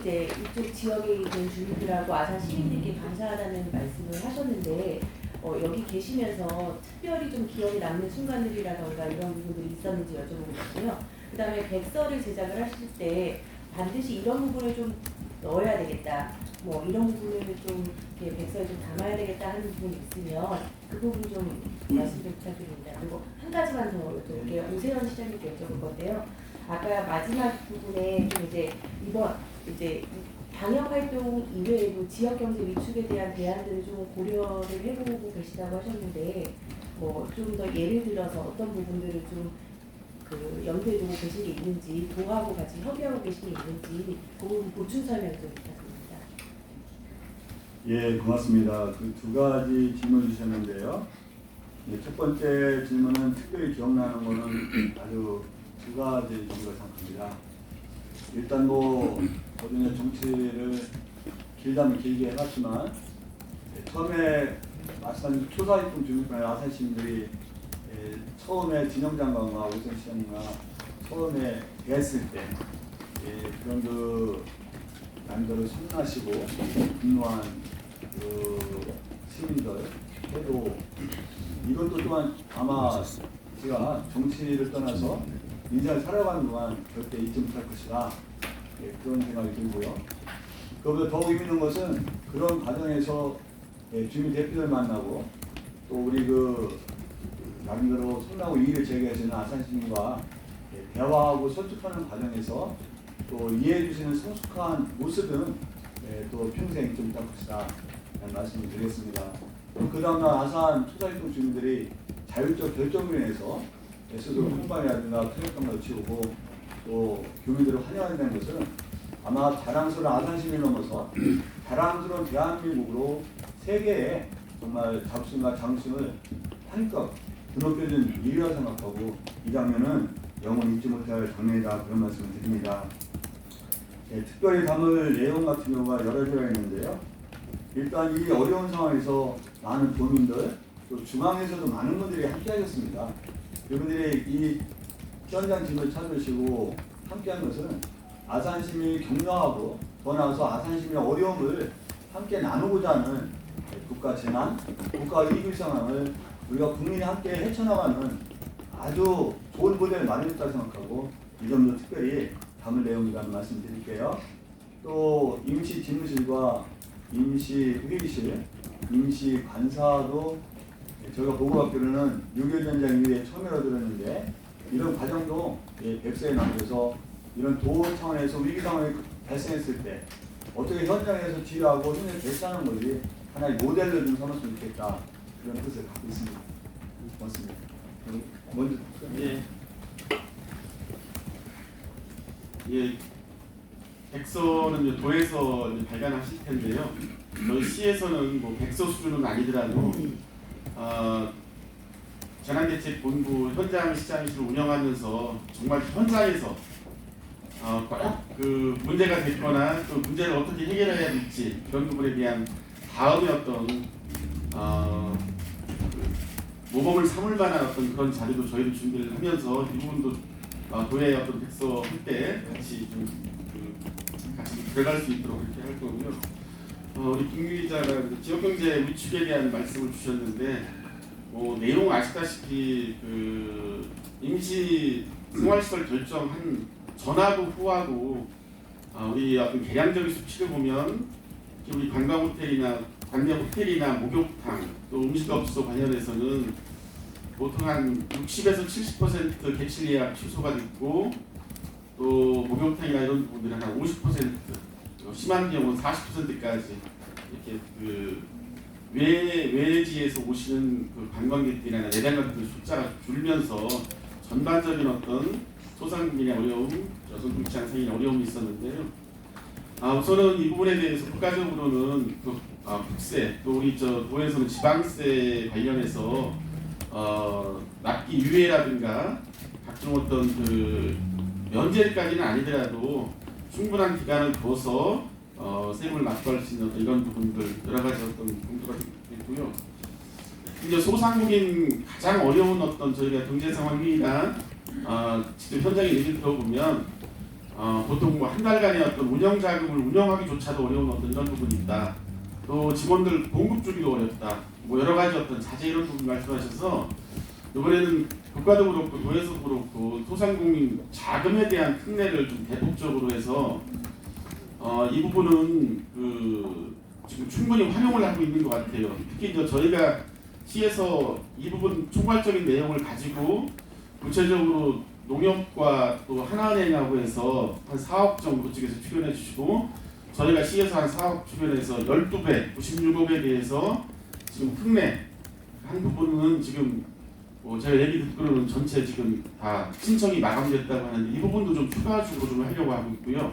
이제 이쪽 지역에 있는 주민들하고 아산 시민들께 감사하다는 말씀을 하셨는데 여기 계시면서 특별히 좀 기억에 남는 순간들이라던가 이런 부분들이 있었는지 여쭤보겠고요. 그 다음에 백서를 제작을 하실 때 반드시 이런 부분을 좀 넣어야 되겠다, 뭐 이런 부분을 좀 이렇게 백서에 좀 담아야 되겠다 하는 부분이 있으면 그 부분 좀 말씀 좀 부탁드립니다. 그리고 한 가지만 더 여쭤볼게요. 오세현 시장님께 여쭤볼 건데요. 아까 마지막 부분에 좀 이번 방역 활동 이외에도 지역 경제 위축에 대한 대안들을 좀 고려를 해보고 계시다고 하셨는데 뭐 좀 더 예를 들어서 어떤 부분들을 좀 염두에 두고 계신 게 있는지, 도하고 같이 협의하고 계신 게 있는지 그 부분 보충 설명 좀 부탁드립니다. 예, 고맙습니다. 그 두 가지 질문 주셨는데요. 예, 첫 번째 질문은 특별히 기억나는 거는 아주 두 가지 정도가 생각합니다. 일단 저도 정치를 길다면 길게 해봤지만 처음에 말씀하신 초사익동 주민권의 아산 시민들이 처음에 진영 장관과 오세훈 시장님과 처음에 뵀을 때 그런 남들을 성나시고 분노한 시민들 해도 이것도 또한 아마 제가 정치를 떠나서 인생을 살아가는 동안 절대 잊지 못할 것이다, 그런 생각이 들고요. 그보다 더욱 의미 있는 것은 그런 과정에서 주민 대표들 만나고 또 우리 나름대로 성나고 이의를 제기하시는 아산 시민과 대화하고 설득하는 과정에서 또 이해해 주시는 성숙한 모습은 또 평생 잊지 못할 것이다 라는 말씀을 드리겠습니다. 그 다음날 아산 초사활동 주민들이 자율적 결정으로 인해서 스스로 통방이라든가 통역감을 치우고 또 교민들을 환영한다는 것은 아마 자랑스러운 아산 시민을 넘어서 자랑스러운 대한민국으로 세계에 정말 자부심과 자긍심을 한껏 드높여준 일이라고 생각하고 이 장면은 영원히 잊지 못할 장면이다, 그런 말씀을 드립니다. 특별히 담을 내용 같은 경우가 여러 가지가 있는데요. 일단 이 어려운 상황에서 많은 도민들 또 중앙에서도 많은 분들이 함께 하셨습니다. 여러분들이 이 현장 짐을 찾으시고 함께한 것은 아산 시민이 격려하고 더 나아가서 아산 시민의 어려움을 함께 나누고자 하는 국가 재난, 국가 위기 상황을 우리가 국민이 함께 헤쳐나가는 아주 좋은 모델을 마련했다고 생각하고 이 점도 특별히 담을 내용이라는 말씀 드릴게요. 또 임시 집무실과 임시 회의실, 임시 관사도 저희가 보고받기로는 6.25 전쟁 이후에 처음이라 들었는데 이런 과정도 백서에 남겨서 이런 도움 차원에서 위기 상황이 발생했을 때 어떻게 현장에서 지휘하고 힘을 발산하는 것이 하나의 모델로 좀 삼았으면 좋겠다, 그런 뜻을 갖고 있습니다. 고맙습니다. 먼저 백서는 도에서 발간하실 텐데요. 저희 시에서는 백서 수준은 아니더라도 재난대책본부 현장 시장실을 운영하면서 정말 현장에서 그 문제가 됐거나 또 문제를 어떻게 해결해야 될지 그런 부분에 대한 다음의 모범을 삼을 만한 그런 자료도 저희도 준비를 하면서 이 부분도 도의 백서 할 때 같이 같이 들어갈 수 있도록 이렇게 할 거고요. 우리 김 기자가 지역경제 위축에 대한 말씀을 주셨는데 내용 아시다시피 임시 생활시설 결정한 전하고 후하고 우리 계량적인 수치를 보면 우리 관광호텔이나 목욕탕 또 음식업소 관련해서는 보통 한 60에서 70% 객실 예약 취소가 됐고 또 목욕탕이나 이런 부분들은 한 50%, 심한 경우는 40%까지 이렇게 외지에서 오시는 관광객들이나 내단객들 숫자가 줄면서 전반적인 소상공인의 어려움, 저소득층 상인의 어려움이 있었는데요. 우선은 이 부분에 대해서 국가적으로는 국세 또 우리 도에서는 지방세 관련해서 납기 유예라든가 각종 면제까지는 아니더라도 충분한 기간을 둬서 세금을 납부할 수 있는 이런 부분들 여러 가지 공부가 있고요. 이제 소상공인 가장 어려운 저희가 경제 상황이나 직접 현장에 얘기를 들어보면 보통 뭐 한 달간의 어떤 운영 자금을 운영하기조차도 어려운 어떤 이런 부분이 있다. 또 직원들 봉급 주기도 어렵다. 뭐 여러 가지 어떤 자재 이런 부분 말씀하셔서 이번에는 국가도 그렇고 도에서도 그렇고 소상공인 자금에 대한 특례를 좀 대폭적으로 해서 이 부분은 지금 충분히 활용을 하고 있는 것 같아요. 특히 이제 저희가 시에서 이 부분 총괄적인 내용을 가지고 구체적으로 농협과 또 하나은행하고 해서 한 4억 정도 그쪽에서 출연해 주시고 저희가 시에서 한 4억 출연해서 12배, 96억에 대해서 지금 특례 한 부분은 지금 제가 얘기 듣기로는 전체 지금 다 신청이 마감됐다고 하는데 이 부분도 좀 추가적으로 좀 하려고 하고 있고요.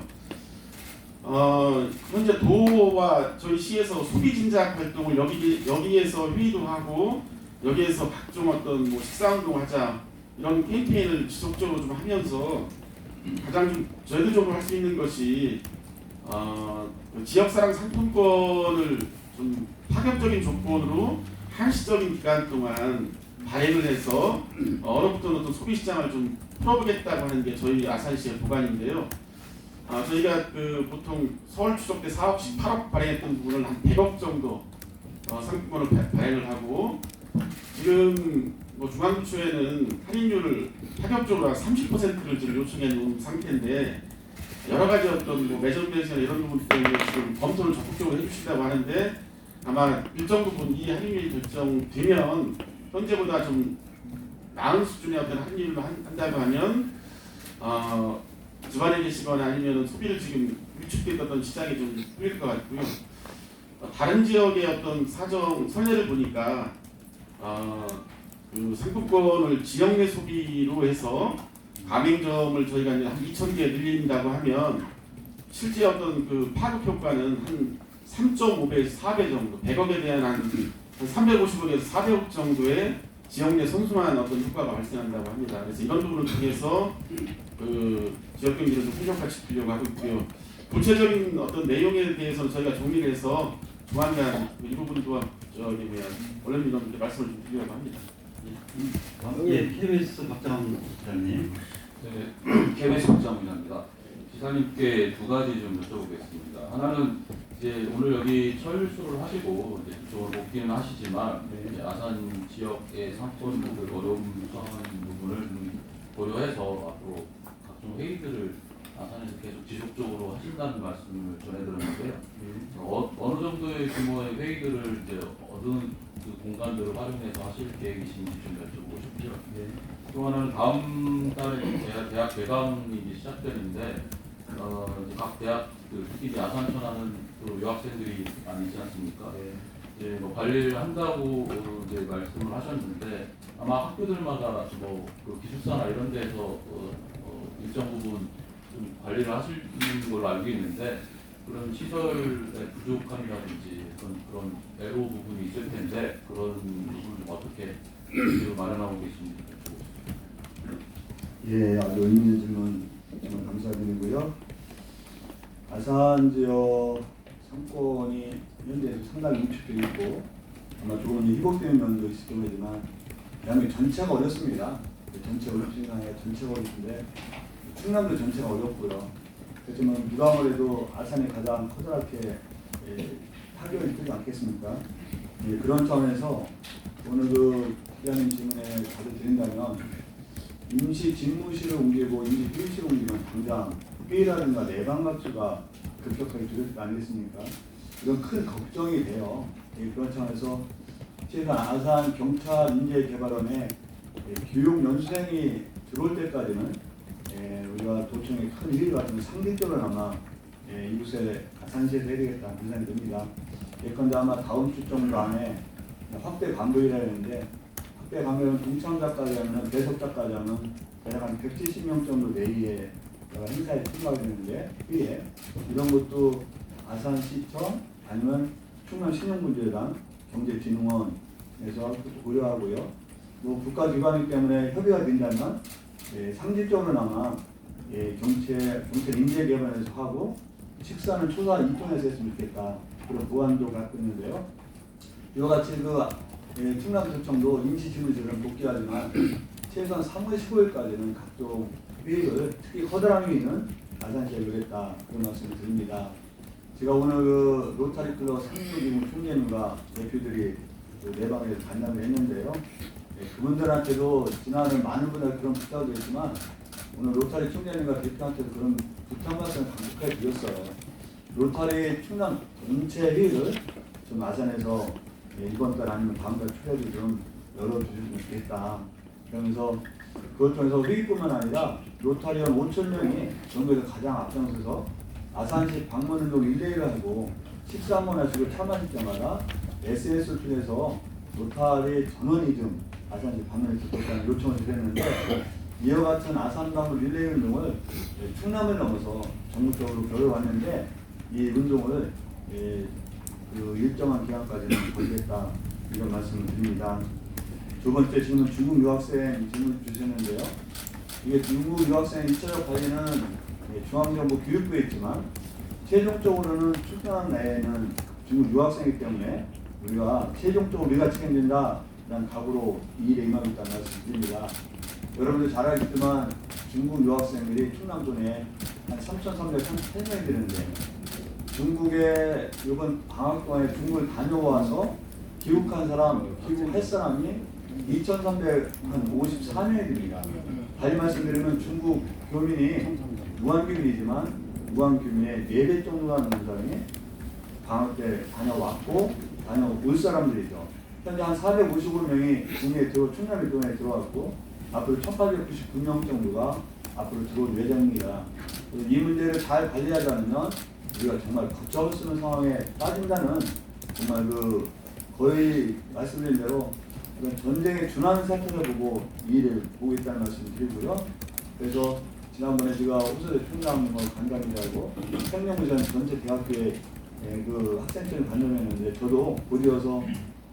현재 도와 저희 시에서 소비 진작 활동을 여기에서 회의도 하고 여기에서 각종 어떤 뭐 식사운동 하자 이런 캠페인을 지속적으로 좀 하면서 가장 좀 저희들적으로 할 수 있는 것이 지역사랑 상품권을 좀 파격적인 조건으로 한시적인 기간 동안 발행을 해서 얼어붙은 어떤 소비시장을 좀 풀어보겠다고 하는 게 저희 아산시의 도관인데요. 저희가 보통 서울 추석 때 4억씩 8억 발행했던 부분을 한 100억 정도 상품권을 발행을 하고 지금 뭐 중앙부처에는 할인율을 파격적으로 한 30%를 지금 요청해 놓은 상태인데 여러 가지 어떤 뭐 매점 대시나 이런 부분 때문에 지금 검토를 적극적으로 해주신다고 하는데 아마 일정 부분 이 할인율이 결정되면 현재보다 좀 나은 수준의 어떤 할인율을 한다고 하면 집안에 계시거나 아니면 소비를 지금 위축됐던 시장이 좀 풀릴 것 같고요. 다른 지역의 어떤 사정 선례를 보니까 상품권을 지역 내 소비로 해서 가맹점을 저희가 이제 한 2,000개 늘린다고 하면 실제 어떤 파급 효과는 한 3.5배에서 4배 정도, 100억에 대한 한 350억에서 400억 정도의 지역 내 선순환 어떤 효과가 발생한다고 합니다. 그래서 이런 부분을 통해서 지역 경기를 좀 활력화시키려고 하고 있고요. 구체적인 어떤 내용에 대해서는 저희가 정리를 해서 조만간 이 부분도 언론인들한테 말씀을 좀 드리려고 합니다. 예, KBS 박장 기자님. 네, KBS 박장훈입니다. 기사님께 두 가지 좀 여쭤보겠습니다. 하나는 이제 오늘 여기 철수를 하시고 이제 그쪽으로 복귀는 하시지만 이제 아산 지역의 상권 어려움 부분을 좀 고려해서 앞으로 각종 회의들을 아산에서 계속 지속적으로 하신다는 말씀을 전해드렸는데요. 어느 정도의 규모의 회의들을 이제 얻은 공간들을 활용해서 하실 계획이신지 좀 여쭤보고 싶고요. 또 하나는 다음 달에 대학 개강이 이제 시작되는데 이제 각 대학 특히 이제 아산천하는 유학생들이 많이 있지 않습니까? 이제 뭐 관리를 한다고 이제 말씀을 하셨는데 아마 학교들마다 뭐 기숙사나 이런 데서 일정 부분 좀 관리를 하시는 걸로 알고 있는데 그런 시설의 부족함이라든지 그런 애로 부분이 있을 텐데 그런 부분을 좀 어떻게 마련하고 계신지 예, 아주 의미 있는 질문 정말 감사드리고요. 아산 지역 상권이 현재 상당히 위축되어 있고 아마 조금 희복되는 면도 있을 경우지만 대한민국 전체가 어렵습니다. 전체가 어렵지만 전체가 어렵는데 충남도 전체가 어렵고요. 그렇지만 누가 아무래도 아산이 가장 커다랗게 타격을 입지 않겠습니까? 예, 그런 차원에서 오늘 기자님 질문에 답을 드린다면 임시 집무실을 옮기고 임시 회의실을 옮기면 당장 회의라든가 내방각수가 급격하게 줄어들 거 아니겠습니까? 이건 큰 걱정이 돼요. 예, 그런 차원에서 최근 아산 경찰 인재개발원에 교육 연수생이 들어올 때까지는 우리가 도청에 큰 일을 가지면 상대적으로 아마 이곳에 아산시에서 해야 되겠다 생각이 듭니다. 예컨대 아마 다음 주 정도 안에 확대 반도이라 했는데 확대 반도는 동참자까지 하면 대석자까지 하면 대략 한 170명 정도 내외의 행사에 참가하게 되는데 위에 이런 것도 아산시청 아니면 충남신용문제단 경제진흥원에서 고려하고요. 뭐 국가기관이기 때문에 협의가 된다면 상징적으로나마 경찰 인재개발에서 하고 식사는 초사 이동해서 했으면 좋겠다. 그런 보완도 갖고 있는데요. 이와 같이 충남도청도 임시집무실은 복귀하지만 최소한 3월 15일까지는 각종 회의를 특히 허드랑이 있는 아산시에 노렸다 그런 말씀을 드립니다. 제가 오늘 그 로타리 클럽 상수기금 총재님과 대표들이 그 내방에서 간담을 했는데요. 그분들한테도 지난해 많은 분들 그런 부탁도 했지만 오늘 로타리 총재님과 대표한테도 그런 부탁 말씀을 간곡하게 드렸어요. 로타리 충남 전체 회의를 좀 아산에서 이번 달 아니면 다음 달 초에도 좀 열어주시면 좋겠다. 그러면서 그걸 통해서 회의뿐만 아니라 로타리원 5,000명이 전국에서 가장 앞장서서 아산시 방문운동 1대1을 하고 식사 한번 하시고 차 마실 때마다 SNS를 통해서 로타리 전원이 좀 아산시 방문을 듣겠다는 요청을 드렸는데 이와 같은 아산 방문 릴레이 운동을 충남을 넘어서 전국적으로 벌여왔는데 이 운동을 그 일정한 기간까지는 벌겠다 이런 말씀을 드립니다. 두 번째 질문 중국 유학생 질문 주셨는데요. 이게 중국 유학생 2차적 관리는 중앙정부 교육부에 있지만 최종적으로는 충남 내에는 중국 유학생이기 때문에 우리가 최종적으로 우리가 책임진다라는 각오로 이 일에 임하고 있다는 말씀 드립니다. 여러분들 잘 알겠지만 중국 유학생들이 충남도내에 한 3,338명이 되는데 중국에 이번 방학 동안에 중국을 다녀와서 귀국한 사람, 귀국할 사람이 2,354명이 됩니다. 다시 말씀드리면 중국 교민이 무한교민이지만 무한교민의 4배 정도가 넘는 사람이 방학 때 다녀왔고 다녀올 사람들이죠. 현재 한 455명이 국내에 충남 일동에 들어왔고 앞으로 1,899명 정도가 앞으로 들어올 예정입니다. 이 문제를 잘 관리하지 않으면 우리가 정말 걱정을 쓰는 상황에 빠진다는 정말 그 거의 말씀드린 대로 전쟁에 준하는 사태를 보고 이 일을 보고 있다는 말씀을 드리고요. 그래서 지난번에 제가 호수대 총장과 간담회하고 생명부전 전체 대학교에 그 학생들을 간담회했는데 저도 곧이어서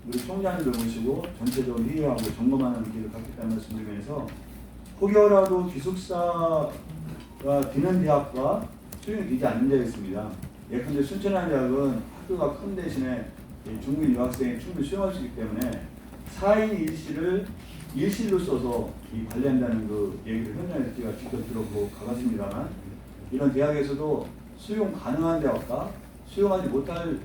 우리 총장님들 모시고 전체적으로 회의하고 점검하는 기회를 갖겠다는 말씀을 드리면서 혹여라도 기숙사가 비는 대학과 수용이 되지 않는 데가 있습니다. 예컨대 순천한 대학은 학교가 큰 대신에 중국 유학생이 충분히 수용할 수 있기 때문에 4인 1실을 1실로 써서 관리한다는 그 얘기를 현장에서 제가 직접 들었고 가봤습니다만 이런 대학에서도 수용 가능한 대학과 수용하지 못할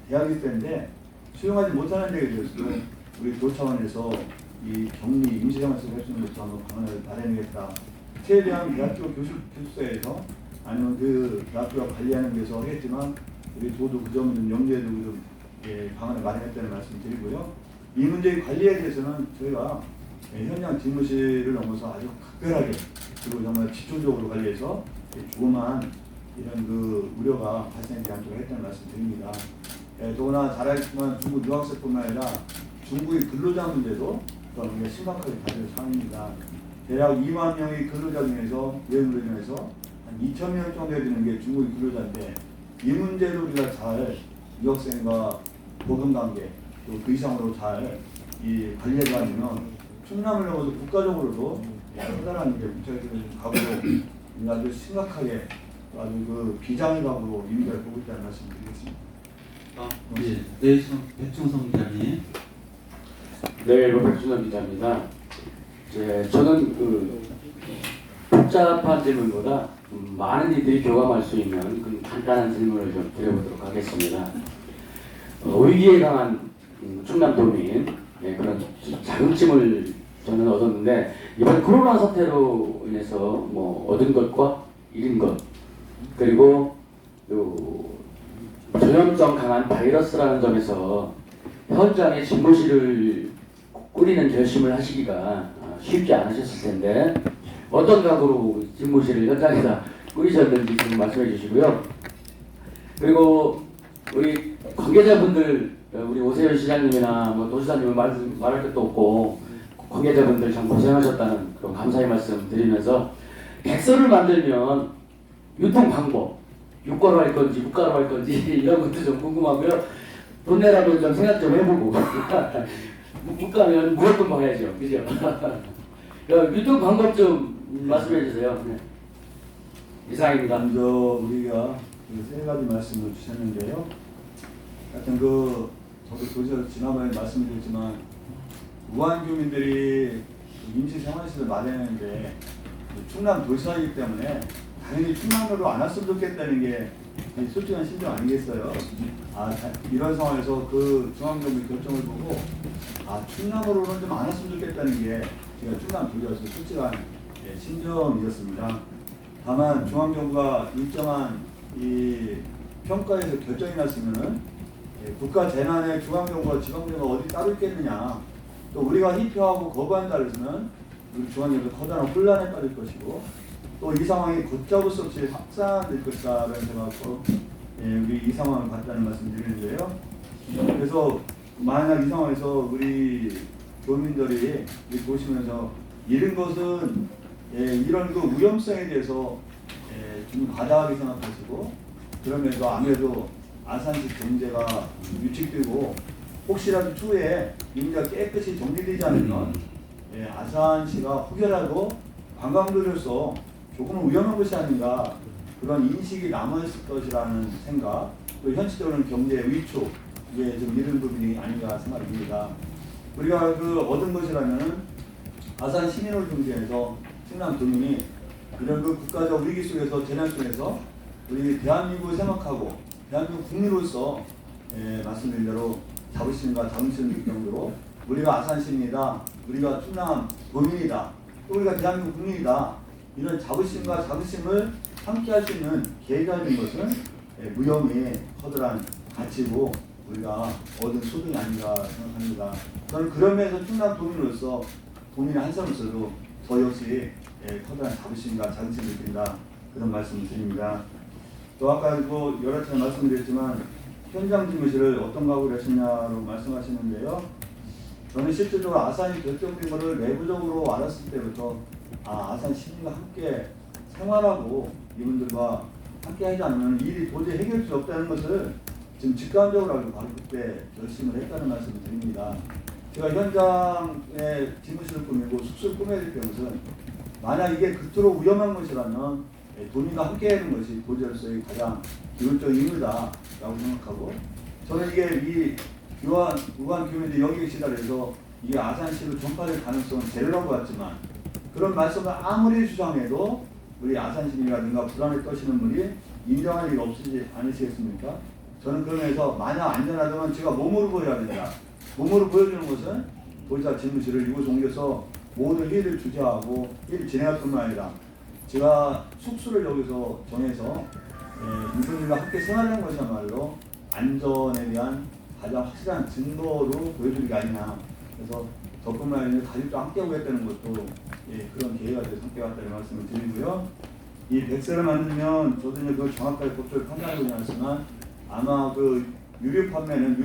대학이 있는데 수용하지 못하는 데에 대해서도 우리 도 차원에서 이 격리 임시생활을 할 수 있는 것도 한번 방안을 마련하겠다. 최대한 대학교 교수소에서 아니면 그 대학교가 관리하는 데서 하겠지만 우리 도도 그 점은 좀 염두에 두고 좀 방안을 마련했다는 말씀 드리고요. 이 문제의 관리에 대해서는 저희가 현장 집무실을 넘어서 아주 각별하게 그리고 정말 집중적으로 관리해서 조그만 이런 그 우려가 발생되지 않도록 했다는 말씀 드립니다. 더구나 잘 알지만 중국 유학생뿐만 아니라 중국의 근로자 문제도 우리가 심각하게 다룰 사안입니다. 대략 2만 명의 근로자 중에서 외국인들 중에서 한 2,000명 정도 되는 게 중국의 근로자인데 이 문제를 우리가 잘 유학생과 고금관계 또 그 이상으로 잘 관리하지 않으면 충남을 넘어서 국가적으로도 커다란 이제 국제적인 각오로 아주 심각하게 아주 그 비장의 각오로 임대를 보고 있다는 말씀 드리겠습니다. 네, 백충성 기자님. 네, 백준호 기자입니다. 저는 그 복잡한 질문보다 많은 이들이 교감할 수 있는 그 간단한 질문을 좀 드려보도록 하겠습니다. 위기에 강한 충남도민 그런 자긍심을 저는 얻었는데 이번 코로나 사태로 인해서 뭐 얻은 것과 잃은 것 그리고 전염성 강한 바이러스라는 점에서 현장에 집무실을 꾸리는 결심을 하시기가 쉽지 않으셨을 텐데 어떤 각오로 집무실을 현장에다 꾸리셨는지 좀 말씀해 주시고요. 그리고 우리 관계자분들 우리 오세훈 시장님이나 뭐 도지사님은 말할 것도 없고 관계자분들 참 고생하셨다는 그런 감사의 말씀 드리면서 백서를 만들면 유통 방법 유가로 할 건지 무가로 할 건지 이런 것도 좀 궁금하고요. 돈 내라면 좀 생각 좀 해보고 무가면 무조건 봐야죠. 그죠? 유통 방법 좀 말씀해 주세요. 네. 이상입니다. 먼저 우리가 세 가지 말씀을 주셨는데요. 하여튼 저도 도시에서 지난번에 말씀드렸지만 무한교민들이 임시생활시설 마련하는데 충남 도시이기 때문에 당연히 충남으로 안 왔으면 좋겠다는 게 솔직한 심정 아니겠어요? 이런 상황에서 그 중앙정부 결정을 보고 충남으로는 좀 안 왔으면 좋겠다는 게 제가 충남 도지로서 솔직한 심정이었습니다. 다만 중앙정부가 일정한 이 평가에서 결정이 났으면은 국가 재난에 중앙정부와 지방정부가 어디 따로 있겠느냐. 또 우리가 희표하고 거부한다 그러면 우리 중앙정부가 커다란 혼란에 빠질 것이고 또 이 상황이 걷잡을 수 없이 확산될 것이다라는 생각으로 우리 이 상황을 봤다는 말씀 드리는데요. 그래서 만약 이 상황에서 우리 교민들이 보시면서 이런 것은 이런 그 위험성에 대해서 좀 과다하게 생각하시고 그러면서 아무래도 아산시 경제가 위축되고 혹시라도 추후에 임대가 깨끗이 정리되지 않으면 아산시가 혹여라도 관광도로서 조금은 위험한 것이 아닌가 그런 인식이 남아있을 것이라는 생각 또 현실적으로는 경제 위축 이게 좀 이런 부분이 아닌가 생각합니다. 우리가 그 얻은 것이라면 아산 시민을 중심해서 충남 도민이 이런 그 국가적 위기 속에서 재난 속에서 우리 대한민국을 생각하고 대한민국 국민으로서 말씀드린 대로 자부심과 자긍심을 느낄 정도로 우리가 아산 시민이다, 우리가 충남 도민이다, 또 우리가 대한민국 국민이다 이런 자부심과 자긍심을 함께 할 수 있는 계기가 된 것은 무형의 커다란 가치고 우리가 얻은 소득이 아닌가 생각합니다. 저는 그런 면에서 충남 도민으로서 도민의 한 사람으로서도 저 역시 커다란 자부심과 자긍심을 느낀다 그런 말씀을 드립니다. 또 아까 뭐 여러 차례 말씀드렸지만 현장 집무실을 어떤 각오를 하시냐고 말씀하시는데요. 저는 실질적으로 아산이 결정된 것을 내부적으로 알았을 때부터 아산 시민과 함께 생활하고 이분들과 함께 하지 않으면 일이 도저히 해결될 수 없다는 것을 지금 직감적으로 알고 바로 그때 결심을 했다는 말씀을 드립니다. 제가 현장에 집무실을 꾸미고 숙소를 꾸며야 될 것은 만약 이게 그토록 위험한 것이라면 도민과 함께 하는 것이 도지로서의 가장 기본적인 의무다라고 생각하고 저는 이게 이 우한 교민들이 여기 계시다 해서 이게 아산시로 전파될 가능성은 제로라고 같지만 그런 말씀을 아무리 주장해도 우리 아산시민이라든가 불안을 떠시는 분이 인정할 일이 없으지 않으시겠습니까? 저는 그러면서 만약 안전하다면 제가 몸으로 보여야 된다. 몸으로 보여주는 것은 도지사 집무실을 이곳에 옮겨서 모든 일을 주재하고 일을 진행할 뿐만 아니라 제가 숙소를 여기서 정해서 이분들과 함께 생활하는 것이야말로 안전에 대한 가장 확실한 증거로 보여주는 게 아니냐. 그래서 저뿐만 아니라 가족도 함께 오겠다는 것도 그런 계획가 돼서 함께 왔다는 말씀을 드리고요. 이 백세를 만들면 저도 이제 그걸 정확하게 법적으로 판단하고 있지 않지만 아마 그 유료 판매는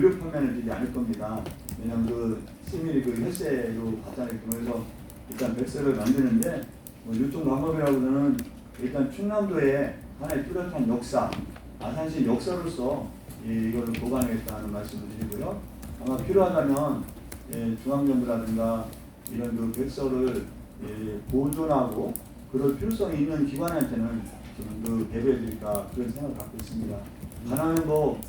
되지 않을 겁니다. 왜냐하면 그 시민이 그 혈세로 받잖아요. 그래서 일단 백세를 만드는데 뭐 일종 방법이라고는 일단 충남도에 하나의 뚜렷한 역사, 아산시 역사로서 이걸 보관하겠다는 말씀을 드리고요. 아마 필요하다면 중앙정부라든가 이런 그 백서를 보존하고 그럴 필요성이 있는 기관한테는 저는 그 배부해드릴까 그런 생각을 갖고 있습니다. 가능하면 뭐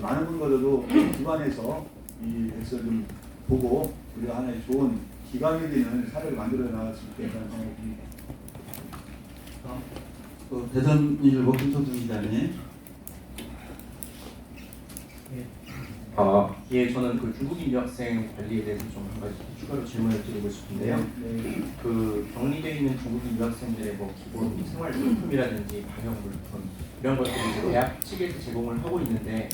많은 분들도 기관에서 이 백서를 좀 보고 우리가 하나의 좋은 기관이 되는 사례를 만들어 나갈 수 있겠다는 생각이 듭니다. 대전일보 김성준 기자님. 예, 저는 그 중국인 유학생 관리에 대해서 좀 한 가지 추가로 질문을 드리고 싶은데요. 그 격리되어 있는 중국인 유학생들의 뭐 기본 생활용품이라든지 방역물품 이런 것들이 이제 대학 측에서 제공을 하고 있는데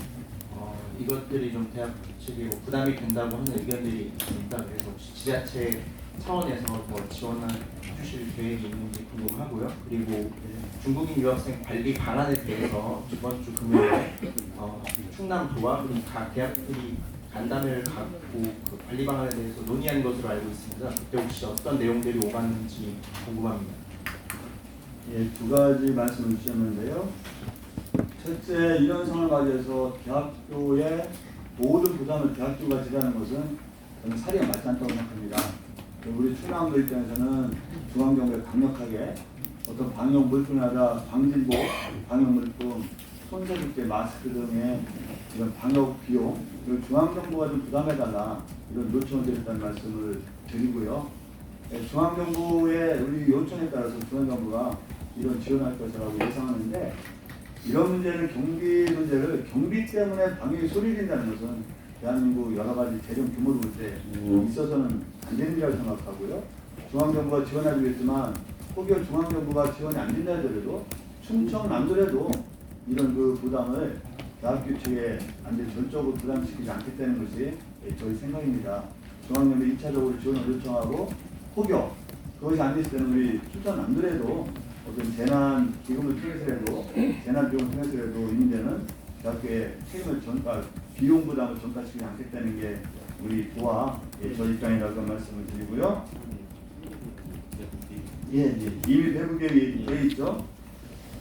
이것들이 좀 대학 측에 뭐 부담이 된다고 하는 의견들이 있습니다. 그래서 혹시 지자체 차원에서 뭐 지원을 해주실 계획이 있는지 궁금하고요. 그리고 중국인 유학생 관리 방안에 대해서 이번 주 금요일에 충남도와 그리고 각 대학들이 간담회를 갖고 그 관리 방안에 대해서 논의한 것으로 알고 있습니다. 그때 혹시 어떤 내용들이 오갔는지 궁금합니다. 예, 두 가지 말씀을 주셨는데요. 첫째, 이런 상황을 맞이해서 대학교의 모든 부담을 대학교가 지라는 것은 저는 사리에 맞지 않다고 생각합니다. 우리 충남도 입장에서는 중앙정부에 강력하게 어떤 방역 물품이나 방진복, 방역 물품, 손소독제, 마스크 등의 이런 방역 비용, 그리고 중앙정부가 좀 부담해달라 이런 요청을 드렸다는 말씀을 드리고요. 중앙정부의 우리 요청에 따라서 중앙정부가 이런 지원할 것이라고 예상하는데 이런 문제는 경비 문제를 경비 때문에 방역이 소홀해진다는 것은 대한민국 여러 가지 재정 규모를 볼 때 있어서는 안 되는 일이라고 생각하고요. 중앙정부가 지원해주겠지만 혹여 중앙정부가 지원이 안 된다 하더라도 충청남도라도 이런 그 부담을 대학교 측에 완전히 전적으로 부담시키지 않겠다는 것이 저희 생각입니다. 중앙정부 2차적으로 지원을 요청하고 혹여 그것이 안 됐을 때는 우리 충청남도라도 어떤 재난 기금을 통해서라도 재난 비용을 통해서라도 이 문제는 대학교의 책임을 전가 비용 부담을 전가시키지 않겠다는 게 우리 부와 저희 입장이라고 말씀을 드리고요. 이미 배부 계획이 되어 있죠.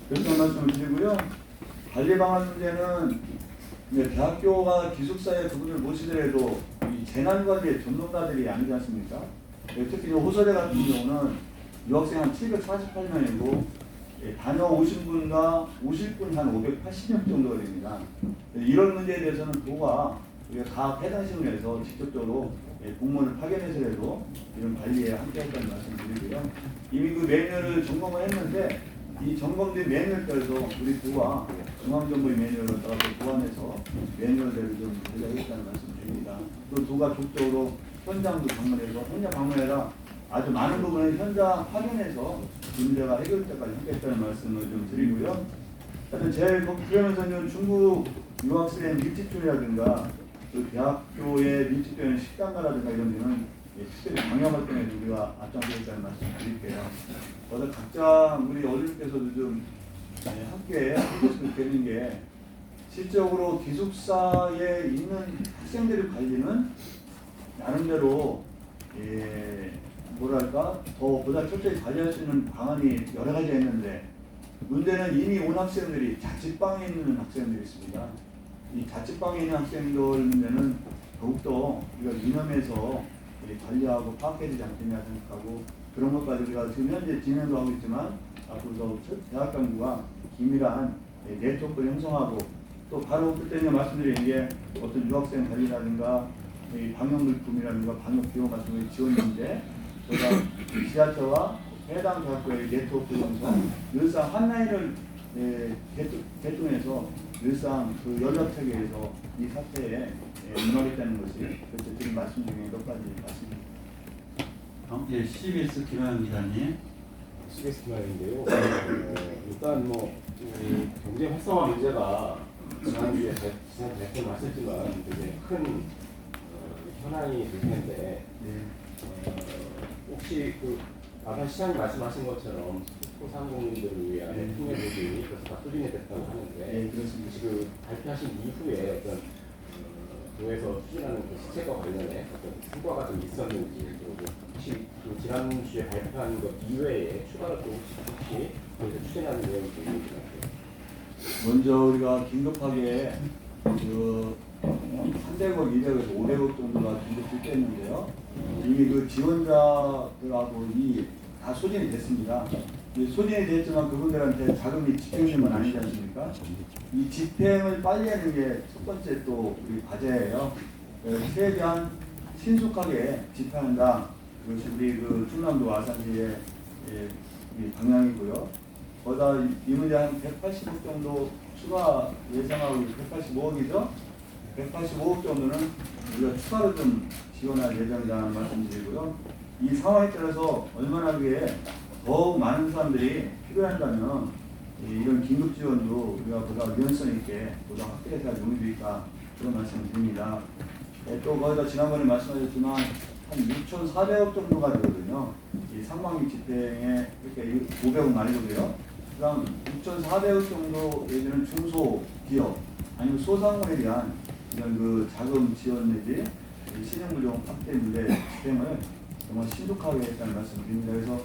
그래서 말씀을 드리고요. 관리 방안 문제는 대학교가 기숙사에 그분을 모시더라도 이 재난관리의 전문가들이 아니지 않습니까? 특히 호서대 같은 경우는 유학생 한 748명이고 다녀오신 분과 오실 분 한 580명 정도가 됩니다. 이런 문제에 대해서는 도가 각 해당 시군에서 직접적으로 공무원을 파견해서라도 이런 관리에 함께했다는 말씀드리고요. 이미 그 매뉴얼을 점검을 했는데 이 점검된 매뉴얼 따라서 우리 도가 중앙정부의 매뉴얼을 따라서 보완해서 매뉴얼대로 좀 제작했다는 말씀드립니다. 또 도가 적극적으로 현장도 방문해서 현장 방문해라 아주 많은 부분을 현장 확인해서 문제가 해결될 때까지 함께했다는 말씀을 좀 드리고요. 하여튼 제일 그러면서는 중국 유학생 밀집촌이라든가 그 대학교에 밀집되는 식당가라든가 이런 데는 특별히 방역 활동에 우리가 앞장서겠다는 말씀 드릴게요. 그래서 각자 우리 어른께서도 좀 함께 해줬으면 좋겠는 게 실적으로 기숙사에 있는 학생들의 관리는 나름대로 뭐랄까 더 보다 철저히 관리할 수 있는 방안이 여러 가지가 있는데 문제는 이미 온 학생들이 자취방에 있는 학생들이 있습니다. 이 자취방에 있는 학생들 문제는 더욱더 우리가 유념해서 관리하고 파악해야 되지 않겠냐 생각하고 그런 것까지 우리가 지금 현재 진행도 하고 있지만 앞으로도 대학 정부가 긴밀한 네트워크를 형성하고 또 바로 그때 말씀드린 게 어떤 유학생 관리라든가 방역물품이라든가 방역 비용 같은 걸 지원했는데 저희가 지자체와 해당 대학교의 네트워크 형성 늘상 한라인을 개통해서 늘상 그 연락체계에서 이 사태에 임하겠다는 것이 그래서 지금 말씀 중에 몇 가지 말씀입니다. CBS 김한 기자님. CBS 기자인데요. 일단 이 경제 활성화 문제가 지난주에 대표 하셨지만 되게 큰 현안이 될 텐데 혹시 아까 시장님 말씀하신 것처럼 소상공인들을 위한 통계들이 그래서 다 소진이 됐다고 하는데 지금 발표하신 이후에 어떤 교회에서 추진하는 시책과 관련해 어떤 성과가 좀 있었는지 그리고 혹시 지난주에 발표한 것 이외에 추가로 또 혹시 추진하는 내용이 좀 있는지 먼저 우리가 긴급하게 그 300억, 200에서 500억 정도가 긴급 필요했는데요. 이미 그 지원자들하고 다 소진이 됐습니다. 소진이 됐지만 그분들한테 자금이 집행되면 아니지 않습니까? 이 집행을 빨리 하는 게 첫 번째 또 우리 과제예요. 최대한 신속하게 집행한다. 그것이 우리 그 충남도 아산시의 방향이고요. 거기다 이 문제 한 180억 정도 추가 예상하고 185억이죠. 185억 정도는 우리가 추가로 좀 지원할 예정이라는 말씀드리고요. 이 상황에 따라서 얼마나 그게 더욱 많은 사람들이 필요한다면 이런 긴급 지원도 우리가 보다 유연성 있게 보다 확대해서 할 용의도 있다 그런 말씀을 드립니다. 또 거기다 지난번에 말씀하셨지만 한 6,400억 정도가 되거든요. 이 상반기 집행에 이렇게 500억 말고요. 그다음 6,400억 정도 예전은 중소기업 아니면 소상공인에 대한 이런 그 자금 지원 내지 신용부족 확대 문제 집행을 정말 신속하게 했다는 말씀드립니다. 그래서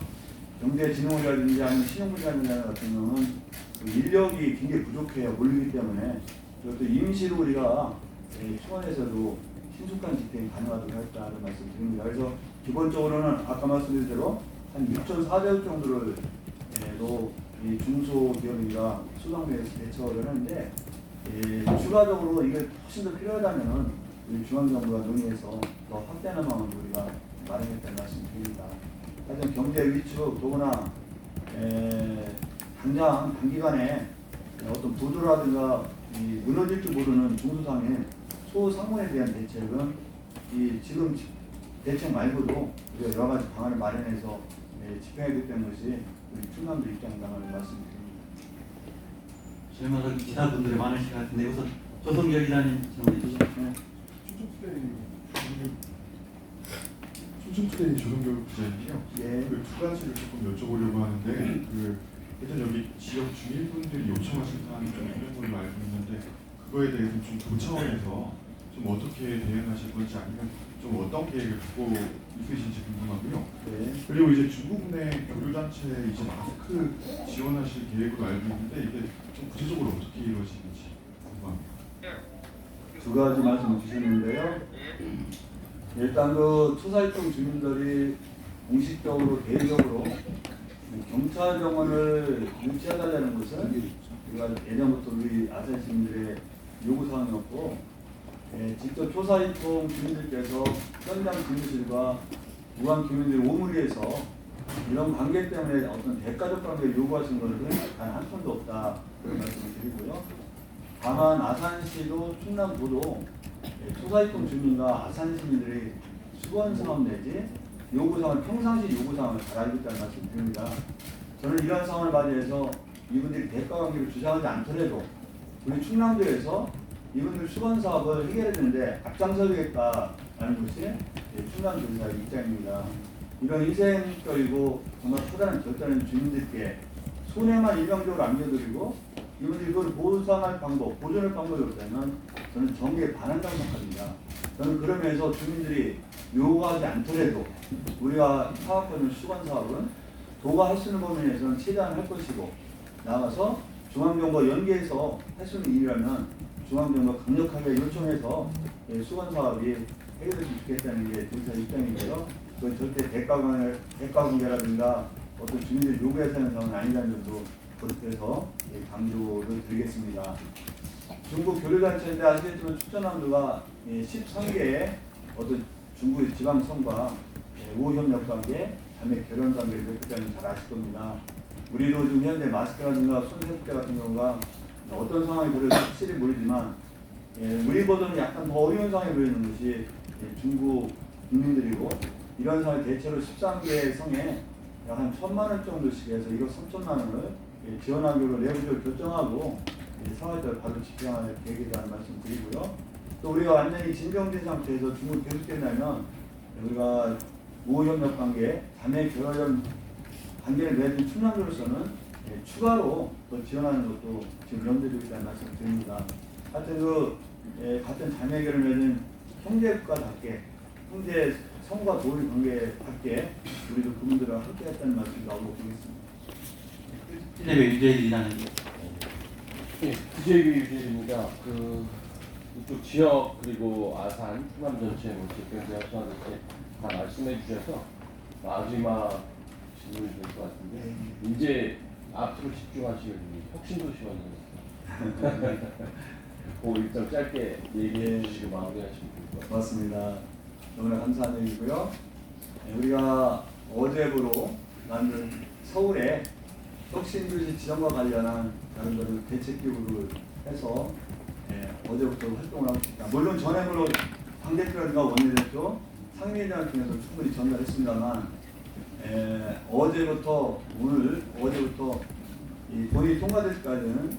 경제진흥원이라든지 아니면 신용부족이라든지 같은 경우는 인력이 굉장히 부족해요. 몰리기 때문에 이것도 임시로 우리가 초원에서도 신속한 집행이 가능하도록 했다는 말씀드립니다. 그래서 기본적으로는 아까 말씀드린 대로 한 6,400억 정도를 이 중소기업이나 소상공인에서 대처를 하는데 추가적으로 이게 훨씬 더 필요하다면 우리 중앙정부가 논의해서 더 확대하는 방안을 우리가 마련했다는 말씀드립니다. 하여튼 경제 위축 더구나 당장 단기간에 어떤 보도라든가 이 무너질 줄 모르는 중소상의 소상공에 대한 대책은 이 지금 대책 말고도 우리가 여러 가지 방안을 마련해서 집행해야 되는 것이 우리 충남도 입장이라는 말씀드립니다. 질문을 기사분들이 많으실 것 같은데 우선 조성열 기자님 질문해 주시죠. 춘천투데이 조성교 기자님이요. 예. 그 두 가지를 조금 여쭤보려고 하는데 일단 여기 지역 주민분들이 요청하신다는 좀 이런 걸로 알고 있는데 그거에 대해서 좀 도차원에서 좀 어떻게 대응하실 건지 아니면 좀 어떤 계획을 갖고 있으신지 궁금하고요. 네. 그리고 이제 중국 내 교류단체 이제 마스크 지원하실 계획으로 알고 있는데 이게 좀 구체적으로 어떻게 이루어지는지 궁금합니다. 두 가지 말씀을 주셨는데요. 일단 그 투사일동 주민들이 공식적으로 대외적으로 경찰 정원을 유치해달라는 것은 우리가 예전부터 우리 아산 시민들의 요구 사항이었고, 직접 투사일동 주민들께서 현장 주민들과 무관 주민들이 오물리해서 이런 관계 때문에 어떤 대가적 관계를 요구하신 것은 단 한 푼도 없다 그런 말씀을 드리고요. 다만 아산시도 충남도도 투사일동 주민과 아산 시민들이 수건사업 내지 요구사항을 평상시 요구사항을 잘 알고 있다는 말씀 드립니다. 저는 이런 상황을 맞이해서 이분들이 대가관계를 주장하지 않더라도 우리 충남도에서 이분들 수건사업을 해결해야 되는데 앞장서겠다라는 것이 충남도지사의 입장입니다. 이런 희생적이고 정말 커다란 결단을 주민들께 손해만 일방적으로 안겨드리고 이분들이 그걸 보상할 방법, 보존할 방법이 없다면 저는 정의에 반한다고 생각합니다. 저는 그러면서 주민들이 요구하지 않더라도 우리가 파악하는 수건사업은 도가 할 수 있는 범위 내에서는 최대한 할 것이고, 나가서 중앙정부와 연계해서 할 수 있는 일이라면 중앙정부가 강력하게 요청해서 수건사업이 해결됐으면 좋겠다는 게 도지사 입장인데요. 그건 절대 대가관계라든가 어떤 주민들 요구해서 하는 상황은 아니라는 점도 그렇게해서 강조를 드리겠습니다. 중국 교류단체인데 아시겠지만 충청남도가 13개의 어떤 중국의 지방성과 우호협력관계, 다음에 결혼관계를 맺었다는 잘 아실 겁니다. 우리도 지금 현재 마스크라든가 손세탁제 같은 경우가 어떤 상황이 그럴지 확실히 모르지만 우리보다는 약간 더 어려운 상황이 보이는 것이 중국 국민들이고, 이런 상황에 대체로 13개 성에 약 한 1,000만 원 정도씩 해서 이거 3,000만 원을 지원하기로 내부적으로 결정하고 상황을 바로 집행할 계획이라는 말씀 드리고요. 또 우리가 완전히 진정된 상태에서 중국이 계속된다면 우리가 우호협력 관계, 자매 결혼 관계를 맺은 충남도로서는 추가로 또 지원하는 것도 지금 염두에 두고 있다는 말씀 드립니다. 하여튼 같은 자매 결혼을 맺은 형제국가답게, 형제 성과 도울 관계답게 우리도 그분들과 함께 했다는 말씀 나오고 보겠습니다. 네, 유재일 기자님. 예, 구제위 유재입니다. 이쪽 지역 그리고 아산, 충남 전체 뭐 집행되어서 이렇게 다 말씀해 주셔서 마지막 질문이 될 것 같은데 이제 앞으로 집중하실 혁신도시원을 그 일정 짧게 얘기해 주시고 마무리하시면 될 것 같습니다. 맞습니다. 너무나 감사한 얘기고요. 우리가 어제부로 만든 서울의 혁신도시 지정과 관련한 나름대로 대책기구를 해서 어제부터 활동을 하고 있습니다. 물론 전에 당대표라든가 원내대표, 상임위원장 통해서 충분히 전달했습니다만 어제부터 이 본회의 통과될 때까지는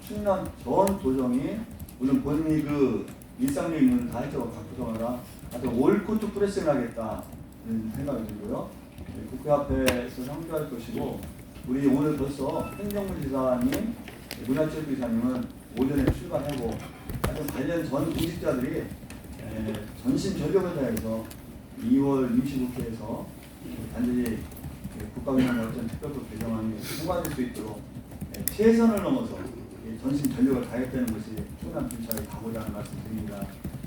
충남 전 도정이 물론 본인이 그 일상적인 있는 다 했죠. 각 구성하다 하여튼 올코트 프레스를 하겠다는 생각이 들고요. 국회 앞에서 함께할 것이고, 우리 오늘 벌써 행정부지사님, 문화체육부지사님은 오전에 출발하고 하여튼 관련 전 공직자들이 전심전력을 다해서 2월 임시국회에서 단지 국가기관 어떤 특별법 개정안이 통과될 수 있도록 최선을 넘어서 전심전력을 다했다는 것이 충남 경찰이 가고자 하는 말씀드립니다.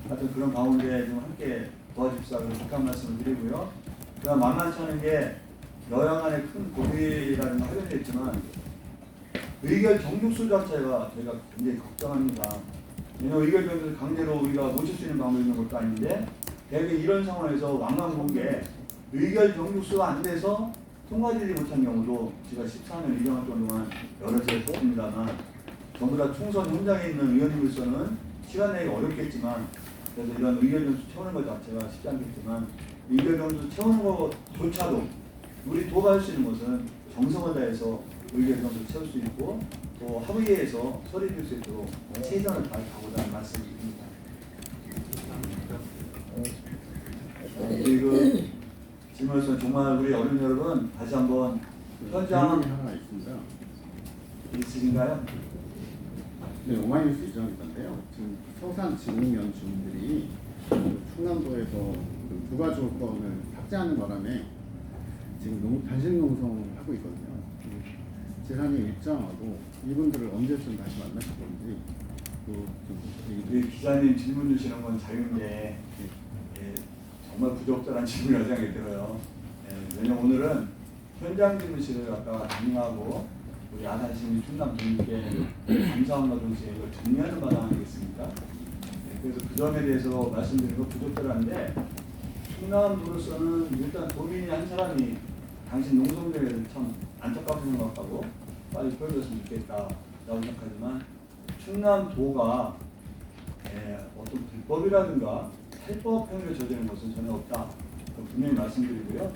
하여튼 그런 가운데 좀 함께 도와주십사고 부탁한 말씀을 드리고요. 그다음 만만치 않은 게 여야 간의 큰 고민이라는 걸 하게 됐지만 의결 정족수 자체가 저희가 굉장히 걱정합니다. 왜냐하면 의결 정족을 강제로 우리가 모칠 수 있는 방법이 있는 것도 아닌데 대개 이런 상황에서 왕왕 공개 의결 정족수가 안 돼서 통과되지 못한 경우도 제가 14년 2개월 동안 여러 차례 했습니다만 전부 다 총선 현장에 있는 의원님으로서는 시간 내기 어렵겠지만 그래서 이런 의견 점수 채우는 것 자체가 쉽지 않겠지만 의견 점수 채우는 것조차도 우리 도가 할 수 있는 것은 정성을 다해서 의견 점수 채울 수 있고 또 합의회에서 처리될 수 있도록 최선을 다하고자 하는 말씀드립니다. 그리고 지금으로서 정말 우리 어린 여러분 다시 한번 현장 질문이 하나 있습니다. 있으신가요? 네, 오마이뉴스 이정일 건데요. 지금 서산 지공면 주민들이 충남도에서 그 부가 조건을 삭제하는 바람에 지금 단식 농성하고 있거든요. 재산이 일정하고 이분들을 언제쯤 다시 만나실 건지 우리 기자님 질문 주시는 건 자유인데 정말 부적절한 질문이라고 생각이 들어요. 왜냐면 오늘은 현장 질문실을 아까 진행하고 우리 아산시민 충남 도민께 감사함과 동시에 이걸 정리하는 마당 아니겠습니까? 그래서 그 점에 대해서 말씀드리는 건 부적절한데 충남도로서는 일단 도민이 한 사람이 당신 농성대에 대해서 참 안타깝게 생각하고 빨리 풀어줬으면 좋겠다라고 생각하지만 충남도가 어떤 불법이라든가 탈법 행위를 저지르는 것은 전혀 없다. 분명히 말씀드리고요.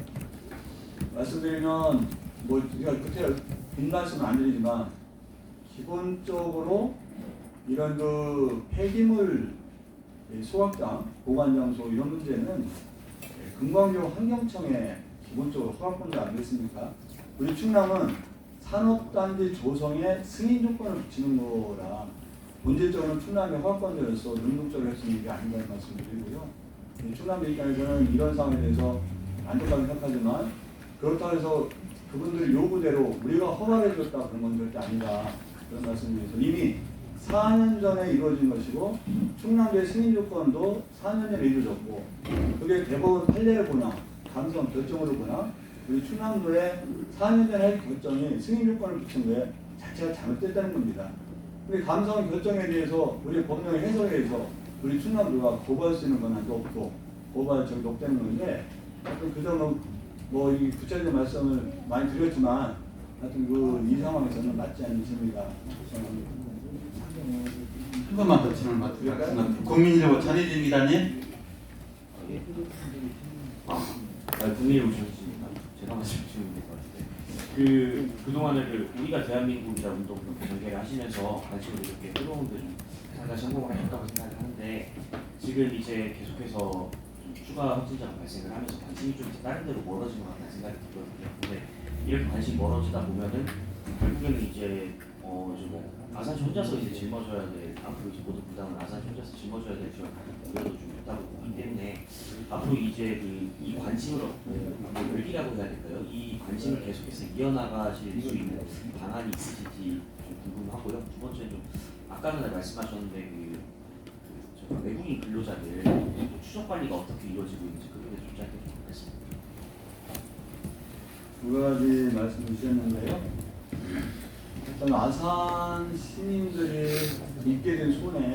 말씀드리면 뭐 제가 그때 빈 말씀은 안 드리지만 기본적으로 이런 그 폐기물 소각장, 보관장소 이런 문제는 금강경 환경청에 기본적으로 허가권자 아니겠습니까? 우리 충남은 산업단지 조성에 승인 조건을 붙이는 거라 본질적으로 충남의 허가권자로서 능동적으로 할 수 있는 게 아닌가는 말씀드리고요. 충남의 입장에서는 이런 상황에 대해서 안타깝게 생각하지만 그렇다고 해서 그분들 요구대로 우리가 허가를 해줬다 그런 건 절대 아니다. 그런 말씀드려서 이미 4년 전에 이루어진 것이고 충남도의 승인 조건도 4년 전에 이루어졌고 그게 대법원 판례를 보나 감성 결정으로 보나 우리 충남도의 4년 전에 할 결정이 승인 조건을 붙인 거에 자체가 잘못됐다는 겁니다. 근데 감성 결정에 대해서 우리 법령의 해석에 대해서 우리 충남도가 고발할 수 있는 권한도 없고 고발 적이 없다는 건데 하여튼 그 점은 뭐 이 구체적인 말씀을 많이 드렸지만 하여튼 그 이 상황에서는 맞지 않는 질문이다. 한 번만 더 질문 맡드리겠습니다. 국민일보 전혜진 기자님. 국민일보 전혜진입니다. 제가 말씀드리면 될 것 같은데 그동안에 우리가 대한민국이라 운동을 전개를 하시면서 관심을 이렇게 끌어오는 데 좀 상당히 성공을 하셨다고 생각을 하는데 지금 이제 계속해서 좀 추가 확진자가 발생을 하면서 관심이 좀 다른 데로 멀어진 것 같다는 생각이 들거든요. 근데 이렇게 관심이 멀어지다 보면은 결국에는 이제 아산시 혼자서 이제 짊어져야 될 앞으로 이제 모든 부담을 아산시 혼자서 짊어져야 될 그런 우려도 좀 있다고 보기 때문에 앞으로 이제 이 관심을 열기라고 해야 될까요? 이 관심을 계속해서 이어나가실 수 있는 방안이 있으신지 좀 궁금하고요. 두 번째는 좀 아까 전에 말씀하셨는데 외국인 근로자들 추적 관리가 어떻게 이루어지고 있는지 그거에 대해서 좀 짧게 좀 보겠습니다. 두 가지 말씀 주셨는데요. 일단 아산 시민들이 입게 된 손에